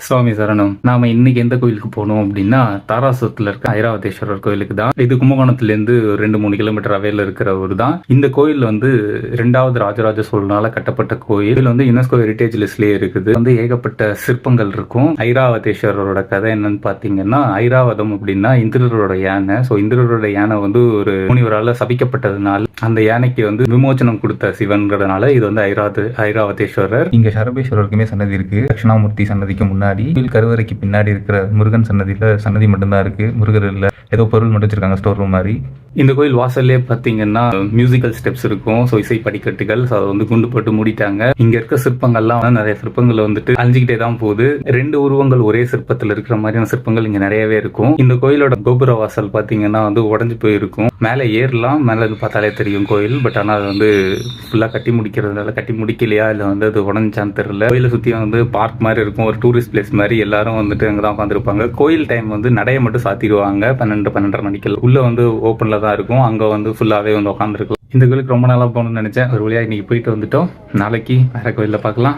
சுவாமி சரணம். நாம இன்னைக்கு எந்த கோயிலுக்கு போனோம் அப்படின்னா, தாராசுரத்துல இருக்க ஐராவதேஸ்வரர் கோயிலுக்கு தான். இது கும்பகோணத்திலேருந்து 2-3 கிலோமீட்டர் அவையில இருக்கிற ஊர் தான். இந்த கோயில் வந்து 2வது ராஜராஜ சோழனால கட்டப்பட்ட கோயில். இதுல வந்து யுனெஸ்கோ ஹெரிட்டேஜ் லிஸ்ட்லயே இருக்குது. வந்து ஏகப்பட்ட சிற்பங்கள் இருக்கும். ஐராவதேஸ்வரரோட கதை என்னன்னு பாத்தீங்கன்னா, ஐராவதம் அப்படின்னா இந்திரரோட யானை. ஸோ இந்திரரோட யானை வந்து ஒரு முனிவரால சபிக்கப்பட்டதுனால அந்த யானைக்கு வந்து விமோச்சனம் கொடுத்த சிவன்கிறதுனால இது வந்து ஐராவதேஸ்வரர். இங்க சரபேஸ்வரருக்குமே சன்னதி இருக்கு. தட்சிணாமூர்த்தி சன்னதிக்கு முன்னாடி கோயில் கருவறைக்கு பின்னாடி இருக்கிற முருகன் சன்னதியில சன்னதி மட்டும்தான் இருக்கு. முருகர் இல்ல, ஏதோ பொருள் மட்டும் வச்சிருக்காங்க ஸ்டோர் ரூம் மாதிரி. இந்த கோயில் வாசல்லே பாத்தீங்கன்னா மியூசிக்கல் ஸ்டெப்ஸ் இருக்கும். ஸோ இசை படிக்கட்டுகள். ஸோ அதை வந்து குண்டு போட்டு மூடிட்டாங்க. இங்க இருக்க சிற்பங்கள்லாம் நிறைய சிற்பங்கள் வந்துட்டு அழிஞ்சுக்கிட்டே தான் போகுது. 2 உருவங்கள் ஒரே சிற்பத்தில் இருக்கிற மாதிரியான சிற்பங்கள் இங்க நிறையவே இருக்கும். இந்த கோயிலோட கோபுர வாசல் பாத்தீங்கன்னா வந்து உடஞ்சு போயிருக்கும். மேலே ஏறலாம், மேலே இருந்து பார்த்தாலே தெரியும் கோயில். பட் ஆனால் அது வந்து ஃபுல்லா கட்டி முடிக்கிறதுனால கட்டி முடிக்கலையா இல்லை வந்து அது உடஞ்சான்னு தெரியல. கோயிலை சுத்தி வந்து பார்க் மாதிரி இருக்கும், ஒரு டூரிஸ்ட் பிளேஸ் மாதிரி. எல்லாரும் வந்துட்டு அங்கதான் உட்காந்துருப்பாங்க. கோயில் டைம் வந்து நடைய மட்டும் சாத்திடுவாங்க 12-12:30 மணிக்கு. உள்ள வந்து ஓப்பன்ல தான் இருக்கும். அங்க வந்து ஃபுல்லாவே வந்து உட்காந்துருக்கலாம். இந்த கோயிலுக்கு ரொம்ப நாளா போகணும்னு நினைச்சேன். ஒரு வழியா இன்னைக்கு போயிட்டு வந்துட்டோம். நாளைக்கு வேற கோயில்ல பார்க்கலாம்.